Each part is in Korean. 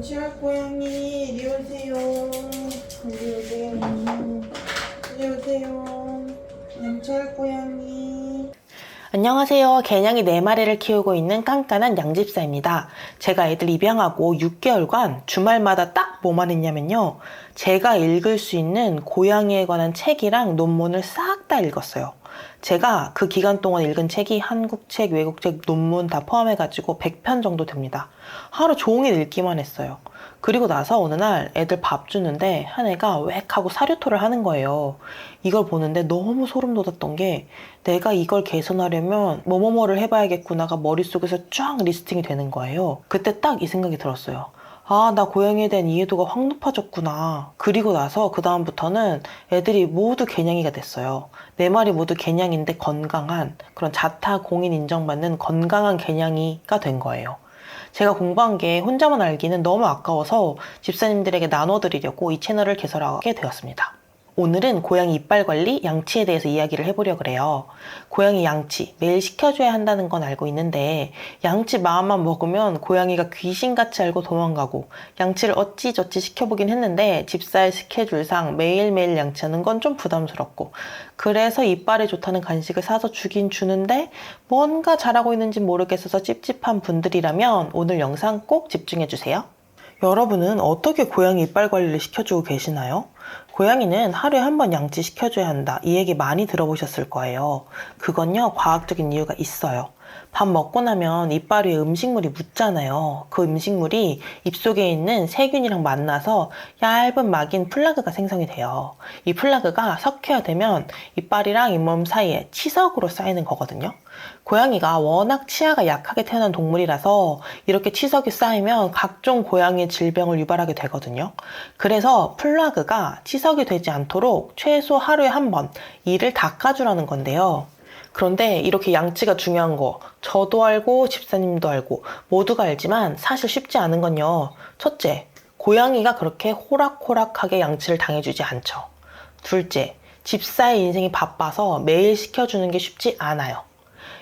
양치할 고양이 이리 오세요. 이리 오세요. 이리 오세요. 양치할 고양이. 안녕하세요. 개냥이 4마리를 키우고 있는 깐깐한 양집사입니다. 제가 애들 입양하고 6개월간 주말마다 딱 뭐만 했냐면요. 제가 읽을 수 있는 고양이에 관한 책이랑 논문을 싹 다 읽었어요. 제가 그 기간 동안 읽은 책이 한국책, 외국책, 논문 다 포함해가지고 100편 정도 됩니다. 하루 종일 읽기만 했어요. 그리고 나서 어느 날 애들 밥 주는데 한 애가 웩 하고 사료토를 하는 거예요. 이걸 보는데 너무 소름 돋았던 게 내가 이걸 개선하려면 뭐뭐뭐를 해봐야겠구나가 머릿속에서 쫙 리스팅이 되는 거예요. 그때 딱 이 생각이 들었어요. 아, 나 고양이에 대한 이해도가 확 높아졌구나. 그리고 나서 그 다음부터는 애들이 모두 개냥이가 됐어요. 4마리 모두 개냥인데 건강한 그런 자타 공인 인정받는 건강한 개냥이가 된 거예요. 제가 공부한 게 혼자만 알기는 너무 아까워서 집사님들에게 나눠드리려고 이 채널을 개설하게 되었습니다. 오늘은 고양이 이빨 관리, 양치에 대해서 이야기를 해보려고 해요. 고양이 양치, 매일 시켜줘야 한다는 건 알고 있는데 양치 마음만 먹으면 고양이가 귀신같이 알고 도망가고 양치를 어찌저찌 시켜보긴 했는데 집사의 스케줄상 매일매일 양치하는 건 좀 부담스럽고 그래서 이빨에 좋다는 간식을 사서 주긴 주는데 뭔가 잘하고 있는지 모르겠어서 찝찝한 분들이라면 오늘 영상 꼭 집중해주세요. 여러분은 어떻게 고양이 이빨 관리를 시켜주고 계시나요? 고양이는 하루에 한 번 양치 시켜줘야 한다. 이 얘기 많이 들어보셨을 거예요. 그건요, 과학적인 이유가 있어요. 밥 먹고 나면 이빨 위에 음식물이 묻잖아요. 그 음식물이 입속에 있는 세균이랑 만나서 얇은 막인 플라그가 생성이 돼요. 이 플라그가 석회화되면 이빨이랑 잇몸 사이에 치석으로 쌓이는 거거든요. 고양이가 워낙 치아가 약하게 태어난 동물이라서 이렇게 치석이 쌓이면 각종 고양이의 질병을 유발하게 되거든요. 그래서 플라그가 치석이 되지 않도록 최소 하루에 한 번 이를 닦아주라는 건데요. 그런데 이렇게 양치가 중요한 거 저도 알고 집사님도 알고 모두가 알지만 사실 쉽지 않은 건요. 첫째, 고양이가 그렇게 호락호락하게 양치를 당해주지 않죠. 둘째, 집사의 인생이 바빠서 매일 시켜주는 게 쉽지 않아요.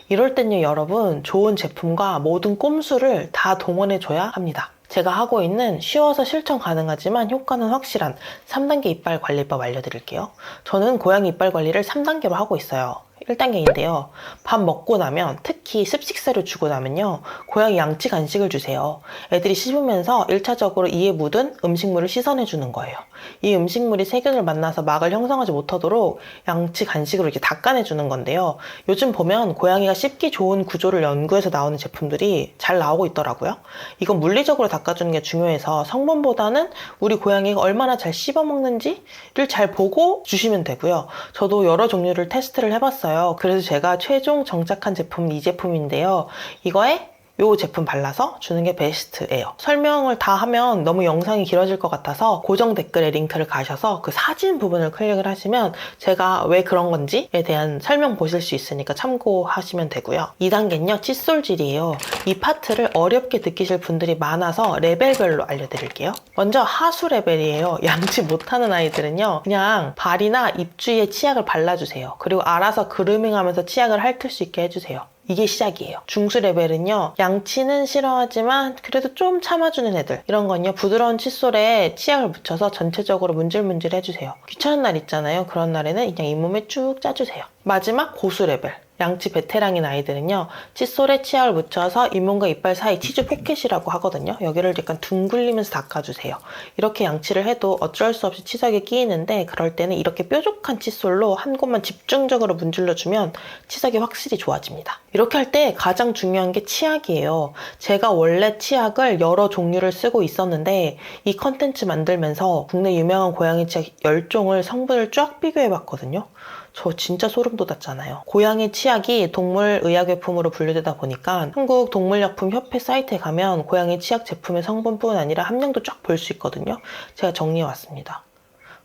이럴 땐요, 여러분, 좋은 제품과 모든 꼼수를 다 동원해줘야 합니다. 제가 하고 있는 쉬워서 실천 가능하지만 효과는 확실한 3단계 이빨 관리법 알려드릴게요. 저는 고양이 이빨 관리를 3단계로 하고 있어요. 1단계인데요. 밥 먹고 나면, 특히 습식사료 주고 나면요, 고양이 양치 간식을 주세요. 애들이 씹으면서 1차적으로 이에 묻은 음식물을 씻어내주는 거예요. 이 음식물이 세균을 만나서 막을 형성하지 못하도록 양치 간식으로 이렇게 닦아내주는 건데요. 요즘 보면 고양이가 씹기 좋은 구조를 연구해서 나오는 제품들이 잘 나오고 있더라고요. 이건 물리적으로 닦아주는 게 중요해서 성분보다는 우리 고양이가 얼마나 잘 씹어먹는지를 잘 보고 주시면 되고요. 저도 여러 종류를 테스트를 해봤어요. 그래서 제가 최종 정착한 제품은 이 제품인데요. 이거에 이 제품 발라서 주는 게 베스트예요. 설명을 다 하면 너무 영상이 길어질 것 같아서 고정 댓글에 링크를 가셔서 그 사진 부분을 클릭을 하시면 제가 왜 그런 건지에 대한 설명 보실 수 있으니까 참고하시면 되고요. 2단계는요, 칫솔질이에요. 이 파트를 어렵게 느끼실 분들이 많아서 레벨별로 알려드릴게요. 먼저 하수 레벨이에요. 양치 못하는 아이들은요, 그냥 발이나 입 주위에 치약을 발라주세요. 그리고 알아서 그루밍하면서 치약을 핥을 수 있게 해주세요. 이게 시작이에요. 중수 레벨은요, 양치는 싫어하지만 그래도 좀 참아주는 애들, 이런 건요, 부드러운 칫솔에 치약을 묻혀서 전체적으로 문질문질 해주세요. 귀찮은 날 있잖아요. 그런 날에는 그냥 잇몸에 쭉 짜주세요. 마지막 고수 레벨, 양치 베테랑인 아이들은요, 칫솔에 치약을 묻혀서 잇몸과 이빨 사이 치주 포켓이라고 하거든요. 여기를 약간 둥글리면서 닦아주세요. 이렇게 양치를 해도 어쩔 수 없이 치석이 끼이는데 그럴 때는 이렇게 뾰족한 칫솔로 한 곳만 집중적으로 문질러주면 치석이 확실히 좋아집니다. 이렇게 할 때 가장 중요한 게 치약이에요. 제가 원래 치약을 여러 종류를 쓰고 있었는데 이 컨텐츠 만들면서 국내 유명한 고양이 치약 10종을 성분을 쫙 비교해봤거든요. 저 진짜 소름 돋았잖아요. 고양이 치약이 동물의약용품으로 분류되다 보니까 한국동물약품협회 사이트에 가면 고양이 치약 제품의 성분뿐 아니라 함량도 쫙 볼 수 있거든요. 제가 정리해왔습니다.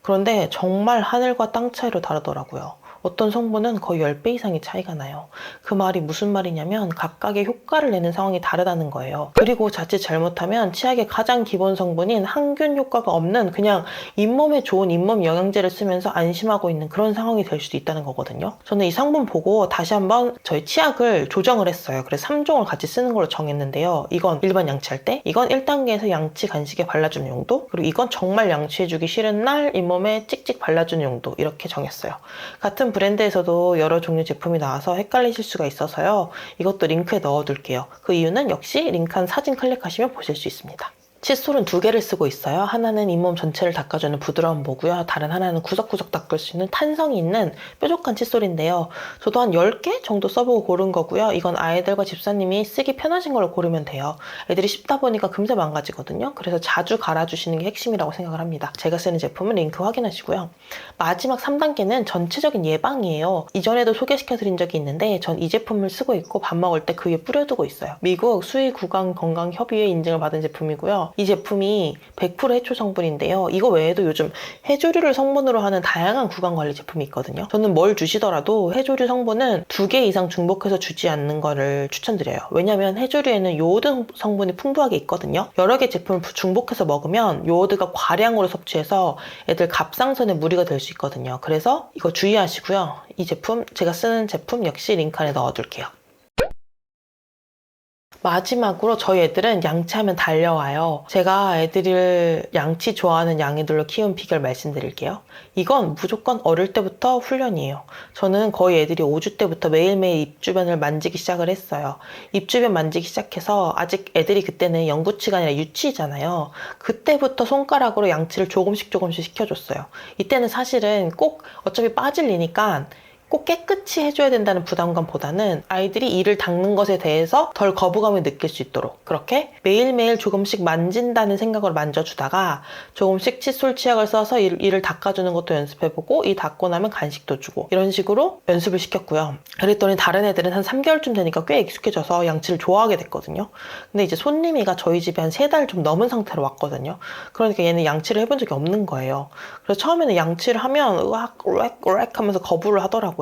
그런데 정말 하늘과 땅 차이로 다르더라고요. 어떤 성분은 거의 10배 이상의 차이가 나요. 그 말이 무슨 말이냐면 각각의 효과를 내는 상황이 다르다는 거예요. 그리고 자칫 잘못하면 치약의 가장 기본 성분인 항균 효과가 없는 그냥 잇몸에 좋은 잇몸 영양제를 쓰면서 안심하고 있는 그런 상황이 될 수도 있다는 거거든요. 저는 이 성분 보고 다시 한번 저희 치약을 조정을 했어요. 그래서 3종을 같이 쓰는 걸로 정했는데요. 이건 일반 양치할 때, 이건 1단계에서 양치 간식에 발라주는 용도, 그리고 이건 정말 양치해주기 싫은 날 잇몸에 찍찍 발라주는 용도, 이렇게 정했어요. 같은 브랜드에서도 여러 종류 제품이 나와서 헷갈리실 수가 있어서요. 이것도 링크에 넣어둘게요. 그 이유는 역시 링크한 사진 클릭하시면 보실 수 있습니다. 칫솔은 2개를 쓰고 있어요. 하나는 잇몸 전체를 닦아주는 부드러운 모고요. 다른 하나는 구석구석 닦을 수 있는 탄성이 있는 뾰족한 칫솔인데요. 저도 한 10개 정도 써보고 고른 거고요. 이건 아이들과 집사님이 쓰기 편하신 걸로 고르면 돼요. 애들이 씹다 보니까 금세 망가지거든요. 그래서 자주 갈아주시는 게 핵심이라고 생각을 합니다. 제가 쓰는 제품은 링크 확인하시고요. 마지막 3단계는 전체적인 예방이에요. 이전에도 소개시켜드린 적이 있는데 전 이 제품을 쓰고 있고 밥 먹을 때 그 위에 뿌려두고 있어요. 미국 수의구강건강협의회 인증을 받은 제품이고요. 이 제품이 100% 해초 성분인데요. 이거 외에도 요즘 해조류를 성분으로 하는 다양한 구강관리 제품이 있거든요. 저는 뭘 주시더라도 해조류 성분은 2개 이상 중복해서 주지 않는 거를 추천드려요. 왜냐면 해조류에는 요오드 성분이 풍부하게 있거든요. 여러 개 제품을 중복해서 먹으면 요오드가 과량으로 섭취해서 애들 갑상선에 무리가 될 수 있거든요. 그래서 이거 주의하시고요. 이 제품, 제가 쓰는 제품 역시 링크 안에 넣어둘게요. 마지막으로 저희 애들은 양치하면 달려와요. 제가 애들을 양치 좋아하는 양이들로 키운 비결 말씀드릴게요. 이건 무조건 어릴 때부터 훈련이에요. 저는 거의 애들이 5주 때부터 매일매일 입 주변을 만지기 시작을 했어요. 입 주변 만지기 시작해서 아직 애들이 그때는 영구치가 아니라 유치잖아요. 그때부터 손가락으로 양치를 조금씩 시켜줬어요. 이때는 사실은 꼭 어차피 빠질 일이니까 꼭 깨끗이 해줘야 된다는 부담감보다는 아이들이 이를 닦는 것에 대해서 덜 거부감을 느낄 수 있도록 그렇게 매일매일 조금씩 만진다는 생각으로 만져주다가 조금씩 칫솔 치약을 써서 이를 닦아주는 것도 연습해보고 이 닦고 나면 간식도 주고 이런 식으로 연습을 시켰고요. 그랬더니 다른 애들은 한 3개월쯤 되니까 꽤 익숙해져서 양치를 좋아하게 됐거든요. 근데 이제 손님이가 저희 집에 한 3달 좀 넘은 상태로 왔거든요. 그러니까 얘는 양치를 해본 적이 없는 거예요. 그래서 처음에는 양치를 하면 으악 하면서 거부를 하더라고요.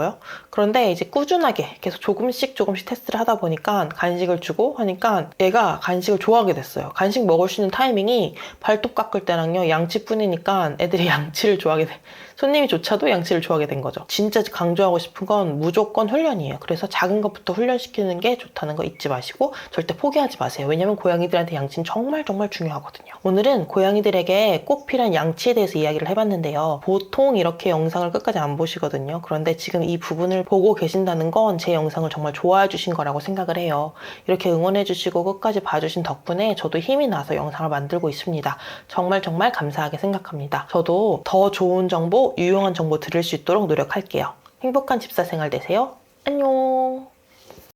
그런데 이제 꾸준하게 계속 조금씩 테스트를 하다 보니까 간식을 주고 하니까 얘가 간식을 좋아하게 됐어요. 간식 먹을 수 있는 타이밍이 발톱 깎을 때랑요 양치뿐이니까 애들이 양치를 좋아하게 돼. 손님이조차도 양치를 좋아하게 된 거죠. 진짜 강조하고 싶은 건 무조건 훈련이에요. 그래서 작은 것부터 훈련시키는 게 좋다는 거 잊지 마시고 절대 포기하지 마세요. 왜냐면 고양이들한테 양치는 정말 중요하거든요. 오늘은 고양이들에게 꼭 필요한 양치에 대해서 이야기를 해봤는데요. 보통 이렇게 영상을 끝까지 안 보시거든요. 그런데 지금 이 부분을 보고 계신다는 건 제 영상을 정말 좋아해 주신 거라고 생각을 해요. 이렇게 응원해 주시고 끝까지 봐주신 덕분에 저도 힘이 나서 영상을 만들고 있습니다. 정말 감사하게 생각합니다. 저도 더 좋은 정보, 유용한 정보 들을 수 있도록 노력할게요. 행복한 집사 생활 되세요. 안녕.